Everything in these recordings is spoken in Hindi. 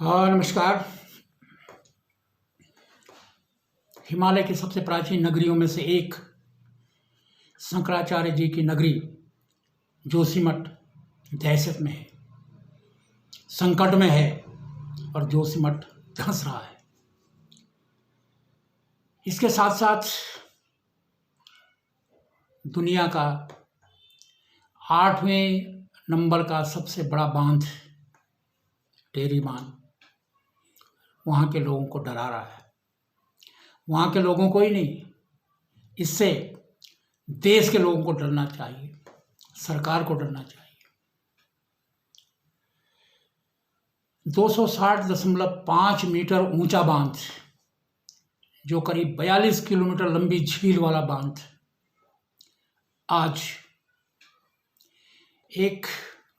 हाँ, नमस्कार। हिमालय की सबसे प्राचीन नगरियों में से एक शंकराचार्य जी की नगरी जोशीमठ दहशत में है, संकट में है और जोशीमठ धंस रहा है। इसके साथ साथ दुनिया का 8वें नंबर का सबसे बड़ा बांध टेहरी बांध वहाँ के लोगों को डरा रहा है। वहाँ के लोगों को ही नहीं, इससे देश के लोगों को डरना चाहिए, सरकार को डरना चाहिए। 260.5 मीटर ऊंचा बांध, जो करीब 42 किलोमीटर लंबी झील वाला बांध, आज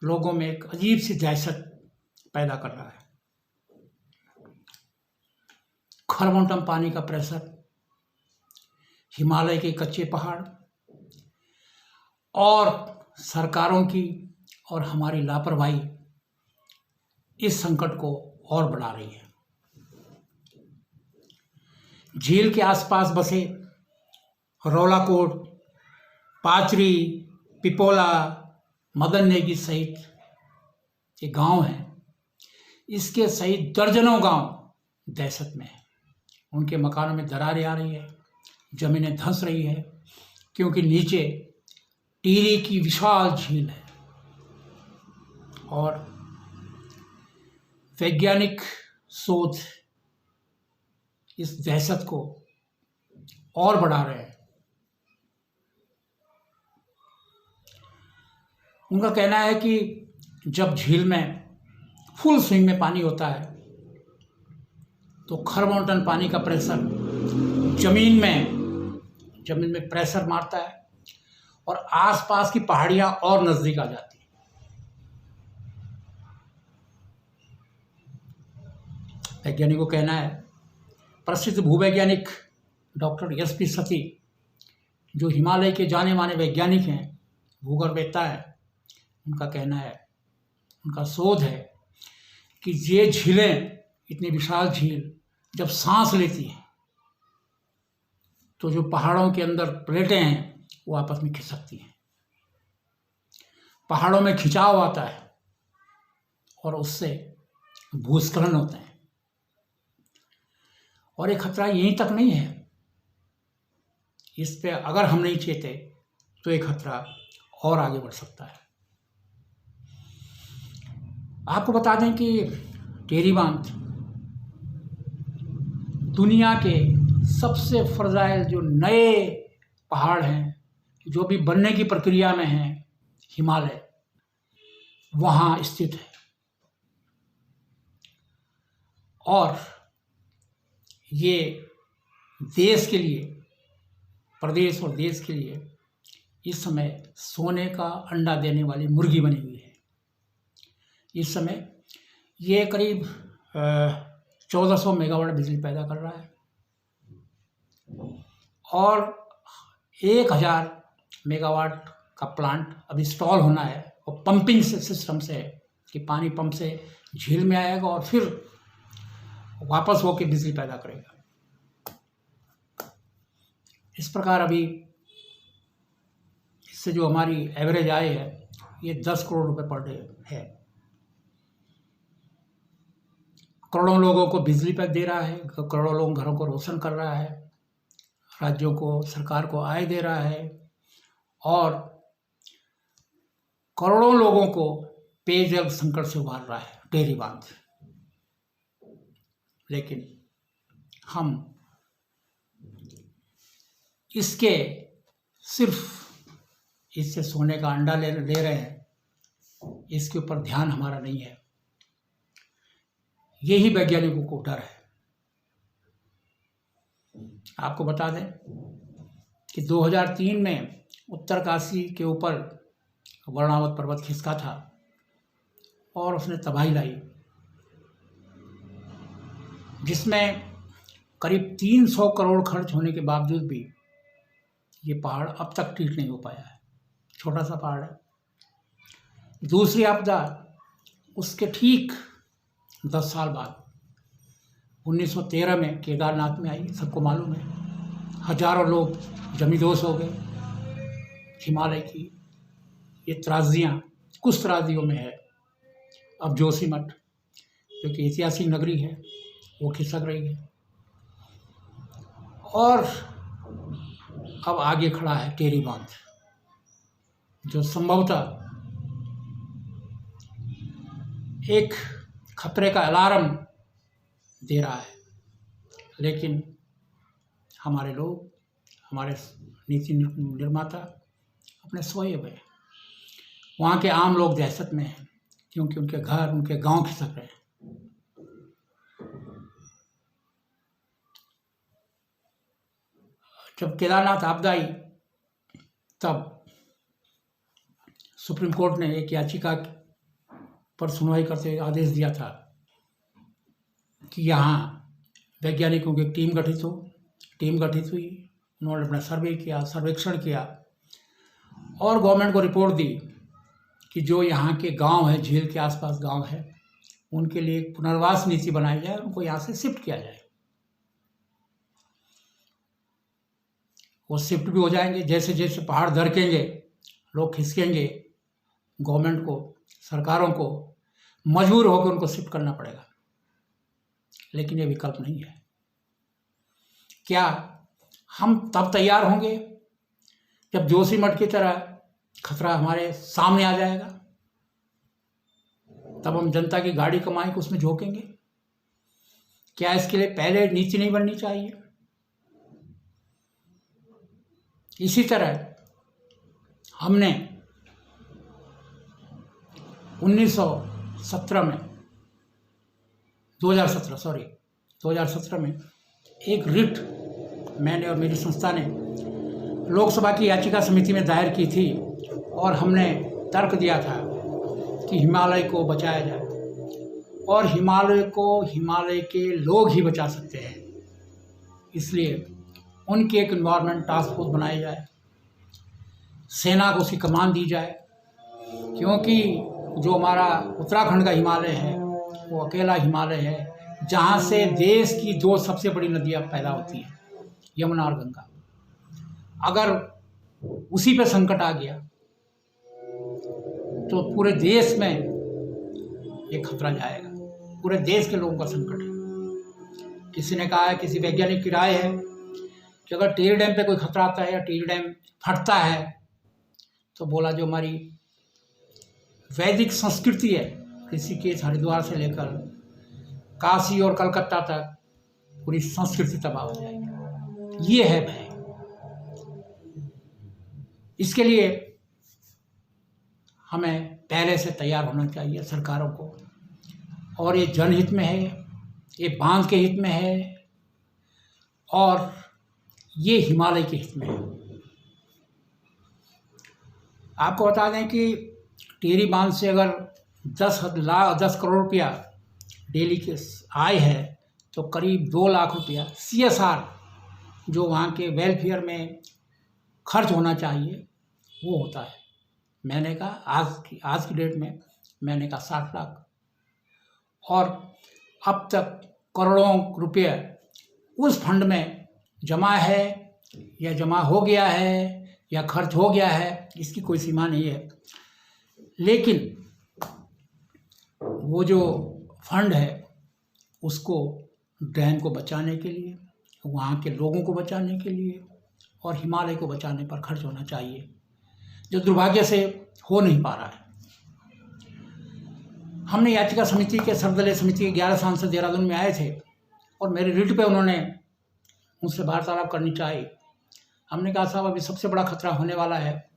लोगों में एक अजीब सी दहशत पैदा कर रहा है। खरबों टन पानी का प्रेशर, हिमालय के कच्चे पहाड़ और सरकारों की और हमारी लापरवाही इस संकट को और बढ़ा रही है। झील के आसपास बसे रौलाकोट, पाचरी, पिपोला, मदन नेगी सहित ये गांव हैं, इसके सहित दर्जनों गांव दहशत में है। उनके मकानों में दरारें आ रही है, जमीनें धंस रही है, क्योंकि नीचे टिहरी की विशाल झील है और वैज्ञानिक शोध इस दहशत को और बढ़ा रहे हैं। उनका कहना है कि जब झील में फुल स्विंग में पानी होता है तो खरबों टन पानी का प्रेशर जमीन में प्रेशर मारता है और आसपास की पहाड़ियां और नजदीक आ जाती हैं। वैज्ञानिकों को कहना है, प्रसिद्ध भूवैज्ञानिक डॉक्टर एस.पी. सती, जो हिमालय के जाने माने वैज्ञानिक हैं, भूगर्भवेत्ता हैं, उनका कहना है, उनका शोध है कि ये झीलें, इतनी विशाल झील जब सांस लेती हैं तो जो पहाड़ों के अंदर प्लेटें हैं वो आपस में खिसकती हैं, पहाड़ों में खिंचाव आता है और उससे भूस्खलन होते हैं। और ये खतरा यहीं तक नहीं है, इस पे अगर हम नहीं चेते तो ये खतरा और आगे बढ़ सकता है। आपको बता दें कि टेहरी बांध दुनिया के सबसे फ्रजाइल जो नए पहाड़ हैं, जो भी बनने की प्रक्रिया में हैं, हिमालय, वहाँ स्थित है। और ये देश के लिए, प्रदेश और देश के लिए इस समय सोने का अंडा देने वाली मुर्गी बनी हुई है। इस समय ये करीब 1400 मेगावाट बिजली पैदा कर रहा है और 1000 मेगावाट का प्लांट अभी इंस्टॉल होना है और पंपिंग सिस्टम से है कि पानी पंप से झील में आएगा और फिर वापस होकर बिजली पैदा करेगा। इस प्रकार अभी इससे जो हमारी एवरेज आय है ये 10 करोड़ रुपए पर डे है। करोड़ों लोगों को बिजली पैक दे रहा है, करोड़ों लोगों घरों को रोशन कर रहा है, राज्यों को, सरकार को आय दे रहा है और करोड़ों लोगों को पेयजल संकट से उबार रहा है टेहरी बांध। लेकिन हम इससे सोने का अंडा ले रहे हैं, इसके ऊपर ध्यान हमारा नहीं है। यही वैज्ञानिकों को डर है। आपको बता दें कि 2003 में उत्तरकाशी के ऊपर वर्णावत पर्वत खिसका था और उसने तबाही लाई, जिसमें करीब 300 करोड़ खर्च होने के बावजूद भी ये पहाड़ अब तक ठीक नहीं हो पाया है। छोटा सा पहाड़ है। दूसरी आपदा उसके ठीक 10 साल बाद 1913 में केदारनाथ में आई, सबको मालूम है। हजारों लोग जमींदोज हो गए। हिमालय की ये त्रासदियाँ कुछ त्रासदियों में है। अब जोशीमठ जो कि ऐतिहासिक नगरी है वो खिसक रही है, और अब आगे खड़ा है टेरी बांध, जो संभवतः एक खतरे का अलार्म दे रहा है। लेकिन हमारे लोग, हमारे नीति निर्माता अपने सोए हुए हैं। वहाँ के आम लोग दहशत में हैं, क्योंकि उनके घर, उनके गांव खिसक रहे हैं। जब केदारनाथ आपदा आई, तब सुप्रीम कोर्ट ने एक याचिका पर सुनवाई करते हुए आदेश दिया था कि यहाँ वैज्ञानिकों की टीम गठित हुई। उन्होंने अपना सर्वेक्षण किया और गवर्नमेंट को रिपोर्ट दी कि जो यहाँ के गांव है, झील के आसपास गांव है, उनके लिए एक पुनर्वास नीति बनाई जाए, उनको यहाँ से शिफ्ट किया जाए। वो शिफ्ट भी हो जाएंगे। जैसे जैसे पहाड़ दरकेंगे, लोग खिसकेंगे, गवर्नमेंट को, सरकारों को मजबूर होकर उनको शिफ्ट करना पड़ेगा। लेकिन ये विकल्प नहीं है। क्या हम तब तैयार होंगे जब जोशीमठ की तरह खतरा हमारे सामने आ जाएगा? तब हम जनता की गाड़ी कमाई को उसमें झोंकेंगे? क्या इसके लिए पहले नीति नहीं बननी चाहिए? इसी तरह हमने 2017 में एक रिट मैंने और मेरी संस्था ने लोकसभा की याचिका समिति में दायर की थी, और हमने तर्क दिया था कि हिमालय को बचाया जाए, और हिमालय को हिमालय के लोग ही बचा सकते हैं। इसलिए उनकी एक एनवायरनमेंट टास्क फोर्स बनाई जाए, सेना को उसकी कमान दी जाए, क्योंकि जो हमारा उत्तराखंड का हिमालय है वो अकेला हिमालय है जहाँ से देश की 2 सबसे बड़ी नदियाँ पैदा होती हैं, यमुना और गंगा। अगर उसी पे संकट आ गया तो पूरे देश में एक खतरा जाएगा, पूरे देश के लोगों का संकट है। किसी ने कहा है, किसी वैज्ञानिक की राय है कि अगर टिहरी डैम पे कोई खतरा आता है या टिहरी डैम फटता है, तो बोला जो हमारी वैदिक संस्कृति है, ऋषिकेश हरिद्वार से लेकर काशी और कलकत्ता तक, पूरी संस्कृति तबाह हो जाएगी। ये है भय। इसके लिए हमें पहले से तैयार होना चाहिए सरकारों को, और ये जनहित में है, ये बांध के हित में है, और ये हिमालय के हित में है। आपको बता दें कि टिहरी बांध से अगर 10 करोड़ रुपया डेली के आय है, तो करीब 2 लाख रुपया CSR जो वहाँ के वेलफेयर में खर्च होना चाहिए वो होता है। मैंने कहा आज की डेट में मैंने कहा 60 लाख, और अब तक करोड़ों रुपये उस फंड में जमा है या जमा हो गया है या खर्च हो गया है, इसकी कोई सीमा नहीं है। लेकिन वो जो फंड है उसको डैम को बचाने के लिए, वहाँ के लोगों को बचाने के लिए और हिमालय को बचाने पर खर्च होना चाहिए, जो दुर्भाग्य से हो नहीं पा रहा है। हमने याचिका समिति के सर्वदलीय समिति के 11 सांसद देहरादून में आए थे, और मेरे रिट पे उन्होंने मुझसे वार्तालाप करनी चाहिए। हमने कहा साहब अभी सबसे बड़ा खतरा होने वाला है,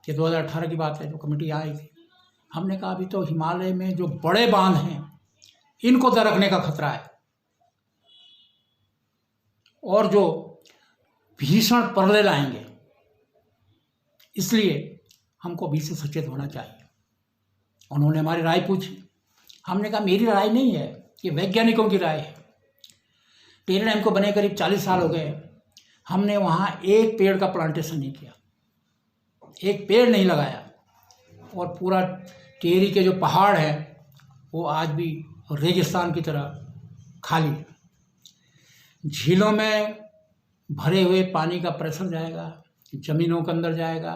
कि 2018 की बात है, जो कमेटी आई थी। हमने कहा अभी तो हिमालय में जो बड़े बांध हैं इनको दरकने का खतरा है, और जो भीषण प्रलय लाएंगे, इसलिए हमको अभी से सचेत होना चाहिए। उन्होंने हमारी राय पूछी। हमने कहा मेरी राय नहीं है, ये वैज्ञानिकों की राय है। टिहरी डैम को बने करीब 40 साल हो गए, हमने वहाँ एक पेड़ का प्लांटेशन नहीं किया, एक पेड़ नहीं लगाया, और पूरा टिहरी के जो पहाड़ है वो आज भी रेगिस्तान की तरह खाली है। झीलों में भरे हुए पानी का प्रेशर जाएगा, ज़मीनों के अंदर जाएगा,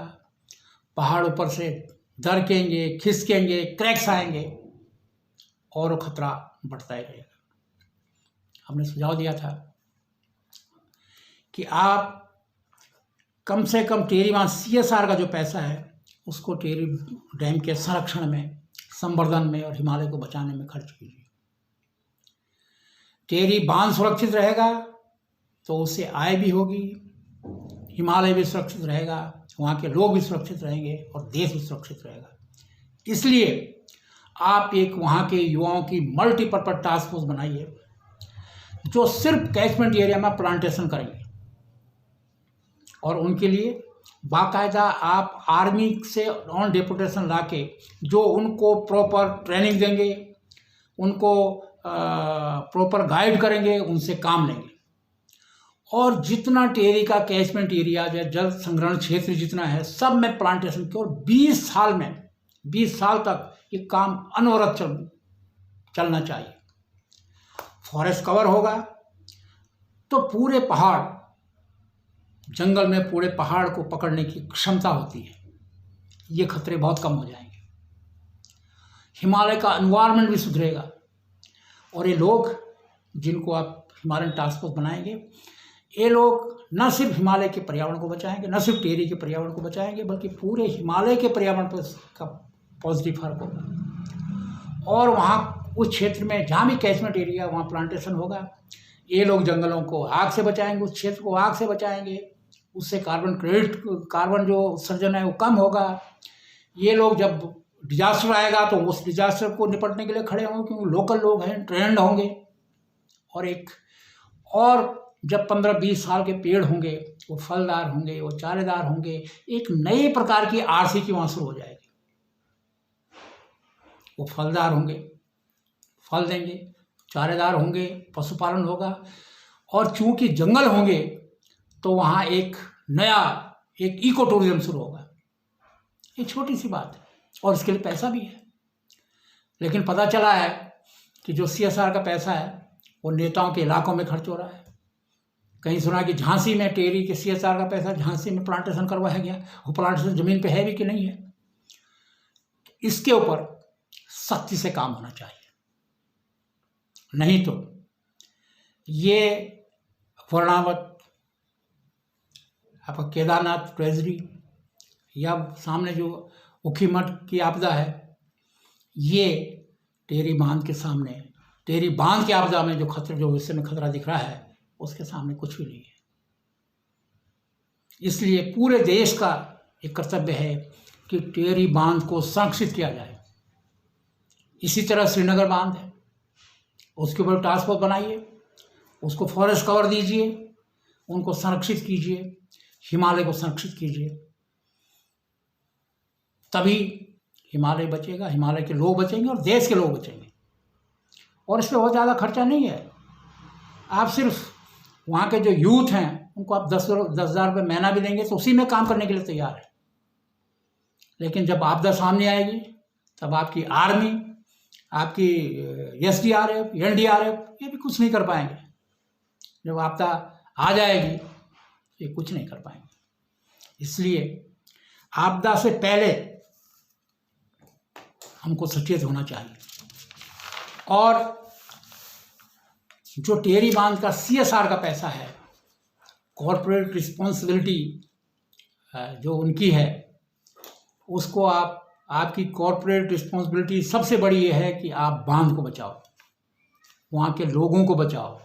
पहाड़ ऊपर से दरकेंगे, खिसकेंगे, क्रैक्स आएंगे और वो खतरा बढ़ता ही रहेगा। हमने सुझाव दिया था कि आप कम से कम टिहरी बांध CSR का जो पैसा है उसको टिहरी डैम के संरक्षण में, संवर्धन में और हिमालय को बचाने में खर्च कीजिए। टिहरी बांध सुरक्षित रहेगा तो उससे आय भी होगी, हिमालय भी सुरक्षित रहेगा, वहाँ के लोग भी सुरक्षित रहेंगे और देश भी सुरक्षित रहेगा। इसलिए आप एक वहाँ के युवाओं की मल्टीपर्पज टास्क फोर्स बनाइए जो सिर्फ कैचमेंट एरिया में प्लांटेशन करेंगे और उनके लिए बाकायदा आप आर्मी से ऑन डेपुटेशन लाके जो उनको प्रॉपर ट्रेनिंग देंगे, उनको प्रॉपर गाइड करेंगे, उनसे काम लेंगे। और जितना टिहरी का कैचमेंट एरिया या जल संग्रहण क्षेत्र जितना है सब में प्लांटेशन की, और 20 साल तक ये काम अनवरत चलना चाहिए। फॉरेस्ट कवर होगा तो पूरे पहाड़, जंगल में पूरे पहाड़ को पकड़ने की क्षमता होती है, ये खतरे बहुत कम हो जाएंगे। हिमालय का एनवायरनमेंट भी सुधरेगा और ये लोग जिनको आप हिमालयन टास्क फोर्स बनाएंगे, ये लोग न सिर्फ हिमालय के पर्यावरण को बचाएंगे, न सिर्फ टिहरी के पर्यावरण को बचाएंगे, बल्कि पूरे हिमालय के पर्यावरण पर इसका पॉजिटिव फर्क होगा। और वहाँ उस क्षेत्र में जहाँ भी कैचमेंट एरिया वहाँ प्लांटेशन होगा, ये लोग जंगलों को आग से बचाएंगे, उस क्षेत्र को आग से बचाएंगे, उससे कार्बन जो उत्सर्जन है वो कम होगा। ये लोग जब डिजास्टर आएगा तो उस डिजास्टर को निपटने के लिए खड़े होंगे क्योंकि लोकल लोग हैं, ट्रेंड होंगे। और जब 15-20 साल के पेड़ होंगे वो फलदार होंगे, वो चारेदार होंगे, एक नए प्रकार की आर्थिकी की वहाँ शुरू हो जाएगी। वो फलदार होंगे, फल देंगे, चारेदार होंगे, पशुपालन होगा, और चूंकि जंगल होंगे तो वहाँ एक नया इको टूरिज्म शुरू होगा। ये छोटी सी बात है और इसके लिए पैसा भी है, लेकिन पता चला है कि जो CSR का पैसा है वो नेताओं के इलाकों में खर्च हो रहा है। कहीं सुना कि झांसी में टिहरी के CSR का पैसा झांसी में प्लांटेशन करवाया गया, वो प्लांटेशन ज़मीन पे है भी कि नहीं है। इसके ऊपर सख्ती से काम होना चाहिए, नहीं तो ये वर्णावत आपका केदारनाथ ट्रेजरी या सामने जो उखीमठ की आपदा है, ये टिहरी बांध के सामने, टिहरी बांध की आपदा में जो हिस्से में खतरा दिख रहा है उसके सामने कुछ भी नहीं है। इसलिए पूरे देश का एक कर्तव्य है कि टिहरी बांध को संरक्षित किया जाए। इसी तरह श्रीनगर बांध है, उसके ऊपर टास्क फोर्स बनाइए, उसको फॉरेस्ट कवर दीजिए, उनको संरक्षित कीजिए, हिमालय को संरक्षित कीजिए, तभी हिमालय बचेगा, हिमालय के लोग बचेंगे और देश के लोग बचेंगे। और इस पर बहुत ज़्यादा खर्चा नहीं है। आप सिर्फ वहाँ के जो यूथ हैं उनको आप 10,000 रुपये महीना भी देंगे तो उसी में काम करने के लिए तैयार है। लेकिन जब आपदा सामने आएगी तब आपकी आर्मी, आपकी SDRF, NDRF ये भी कुछ नहीं कर पाएंगे। जब आपदा आ जाएगी ये कुछ नहीं कर पाएंगे। इसलिए आपदा से पहले हमको सचेत होना चाहिए। और जो टिहरी बांध का CSR का पैसा है, कॉर्पोरेट रिस्पॉन्सिबिलिटी जो उनकी है, उसको आपकी कॉर्पोरेट रिस्पॉन्सिबिलिटी सबसे बड़ी ये है कि आप बांध को बचाओ, वहाँ के लोगों को बचाओ,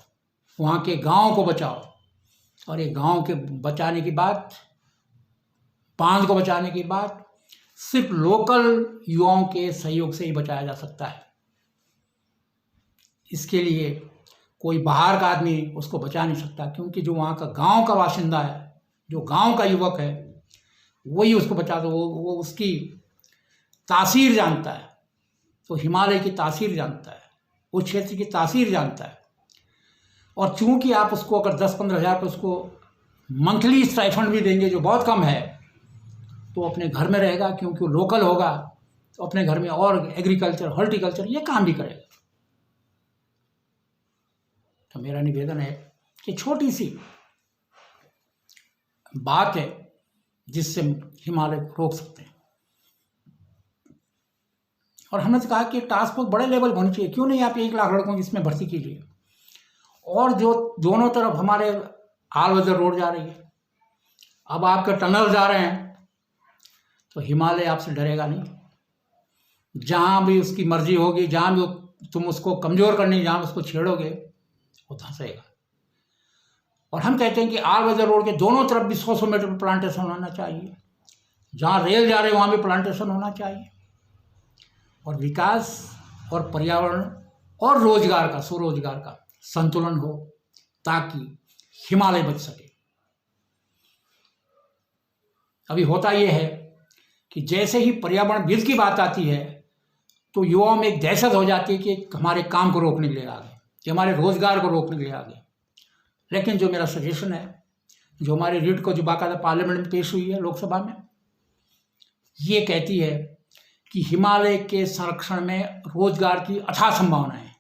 वहाँ के गांव को बचाओ। और ये गांव के बचाने की बात, बांध को बचाने की बात सिर्फ लोकल युवाओं के सहयोग से ही बचाया जा सकता है। इसके लिए कोई बाहर का आदमी उसको बचा नहीं सकता, क्योंकि जो वहाँ का गांव का बाशिंदा है, जो गांव का युवक है, वही उसको बचाता। वो उसकी तासीर जानता है, तो हिमालय की तासीर जानता है, उस क्षेत्र की तासीर जानता है। और चूंकि आप उसको अगर 10-15 हज़ार पर उसको मंथली स्टाइफंड भी देंगे जो बहुत कम है, तो अपने घर में रहेगा, क्योंकि वो लोकल होगा तो अपने घर में और एग्रीकल्चर, हॉर्टिकल्चर ये काम भी करेगा। तो मेरा निवेदन है कि छोटी सी बात है जिससे हिमालय को रोक सकते हैं। और हमने तो कहा कि टास्क फोर्स बड़े लेवल होनी चाहिए, क्यों नहीं आप 1 लाख लड़कों की इसमें भर्ती कीजिए। और जो दोनों तरफ हमारे ऑल वेदर रोड जा रही है, अब आपके टनल जा रहे हैं, तो हिमालय आपसे डरेगा नहीं। जहाँ भी उसकी मर्जी होगी, जहाँ भी तुम उसको कमज़ोर करने, जहाँ उसको छेड़ोगे वो धंसेगा। और हम कहते हैं कि ऑल वेदर रोड के दोनों तरफ भी 100-100 मीटर पर प्लांटेशन होना चाहिए। जहाँ रेल जा रहे वहाँ भी प्लांटेशन होना चाहिए। और विकास और पर्यावरण और रोजगार का, स्वरोजगार का संतुलन हो, ताकि हिमालय बच सके। अभी होता यह है कि जैसे ही पर्यावरणविद की बात आती है तो युवाओं में एक दहशत हो जाती है कि हमारे काम को रोकने के लिए आगे, कि हमारे रोजगार को रोकने के लिए आगे। लेकिन जो मेरा सजेशन है, जो हमारी रीट को जो बाकायदा पार्लियामेंट में पेश हुई है, लोकसभा में, ये कहती है कि हिमालय के संरक्षण में रोजगार की अथाह संभावनाएं हैं।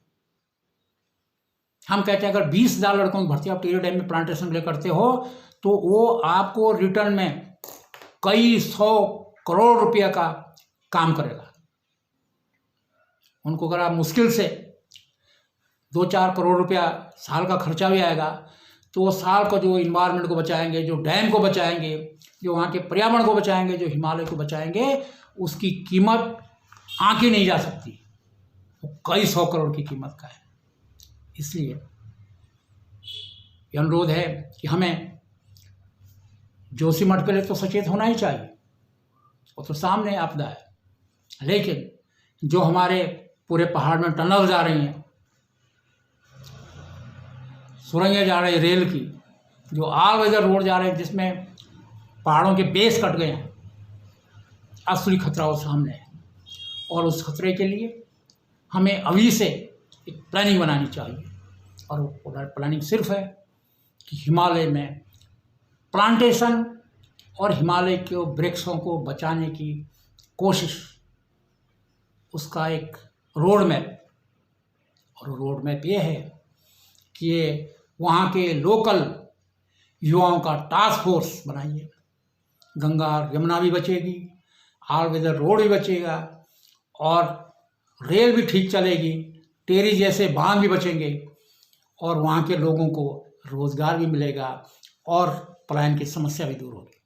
हम कहते हैं अगर 20,000 लड़कों की भर्ती आप टिहरी डैम में प्लांटेशन के लिए करते हो तो वो आपको रिटर्न में कई 100 करोड़ रुपया का काम करेगा। उनको अगर आप मुश्किल से 2-4 करोड़ रुपया साल का खर्चा भी आएगा, तो वो साल को जो इन्वायरमेंट को बचाएंगे, जो डैम को बचाएंगे, जो वहाँ के पर्यावरण को बचाएंगे, जो हिमालय को बचाएंगे, उसकी कीमत आंकी नहीं जा सकती। वो कई 100 करोड़ की कीमत का है। इसलिए यह अनुरोध है कि हमें जोशीमठ के लिए तो सचेत होना ही चाहिए, वो तो सामने आपदा है। लेकिन जो हमारे पूरे पहाड़ में टनल जा रही हैं, सुरंगें जा रही रेल की, जो ऑल वेदर रोड जा रहे हैं जिसमें पहाड़ों के बेस कट गए हैं, असली खतरा वो सामने है। और उस खतरे के लिए हमें अभी से एक प्लानिंग बनानी चाहिए। और वो प्लानिंग सिर्फ है कि हिमालय में प्लांटेशन और हिमालय के वृक्षों को बचाने की कोशिश, उसका एक रोड मैप। और रोड मैप ये है कि ये वहाँ के लोकल युवाओं का टास्क फोर्स बनाइए। गंगा और यमुना भी बचेगी, ऑल वेदर रोड भी बचेगा, और रेल भी ठीक चलेगी, टेरी जैसे बांध भी बचेंगे, और वहाँ के लोगों को रोजगार भी मिलेगा, और पलायन की समस्या भी दूर होगी।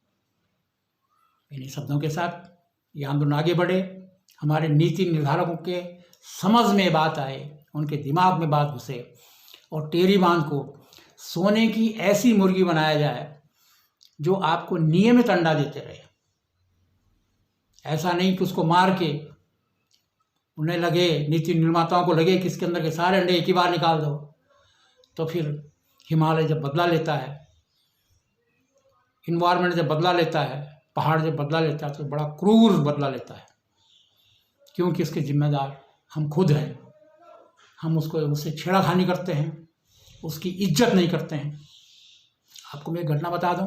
इन्हीं शब्दों के साथ ये आंदोलन आगे बढ़े, हमारे नीति निर्धारकों के समझ में बात आए, उनके दिमाग में बात घुसे, और टेरी बांध को सोने की ऐसी मुर्गी बनाया जाए जो आपको नियमित अंडा देते रहे। ऐसा नहीं कि उसको मार के उन्हें लगे, नीति निर्माताओं को लगे कि इसके अंदर के सारे अंडे एक ही बार निकाल दो। तो फिर हिमालय जब बदला लेता है, इन्वायरमेंट जब बदला लेता है, पहाड़ जब बदला लेता है, तो बड़ा क्रूर बदला लेता है, क्योंकि इसके जिम्मेदार हम खुद हैं। हम उससे छेड़ाखानी करते हैं, उसकी इज्जत नहीं करते हैं। आपको मैं एक घटना बता दूं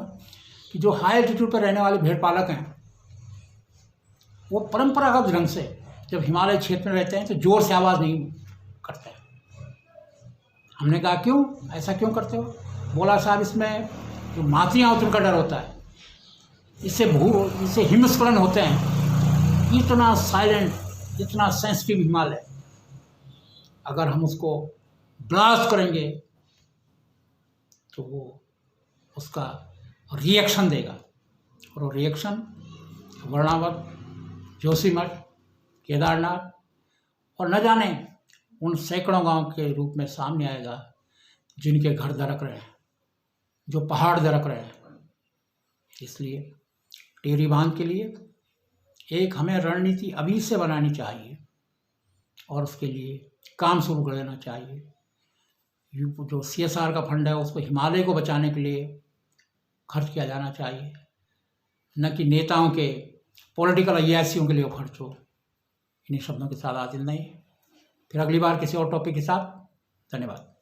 कि जो हाई एल्टीट्यूड पर रहने वाले भेड़ पालक हैं, वो परंपरागत ढंग से जब हिमालय क्षेत्र में रहते हैं तो जोर से आवाज़ नहीं करते हैं। हमने कहा क्यों, ऐसा क्यों करते हो? बोला साहब इसमें जो मातियाँ होती हैं उनका डर होता है, इससे हिमस्खलन होते हैं। इतना साइलेंट, इतना सेंसिटिव हिमालय, अगर हम उसको ब्लास्ट करेंगे तो वो उसका रिएक्शन देगा, और वो रिएक्शन वर्णावत, जोशीमठ, केदारनाथ और न जाने उन सैकड़ों गांव के रूप में सामने आएगा जिनके घर दरक रहे हैं, जो पहाड़ दरक रहे हैं। इसलिए टेरी बांध के लिए एक हमें रणनीति अभी से बनानी चाहिए, और उसके लिए काम शुरू कर देना चाहिए। जो CSR का फंड है उसको हिमालय को बचाने के लिए खर्च किया जाना चाहिए, न कि नेताओं के पॉलिटिकल अय्यासियों के लिए वो खर्च हो। इन्हीं शब्दों के साथ आज नहीं, फिर अगली बार किसी और टॉपिक के साथ। धन्यवाद।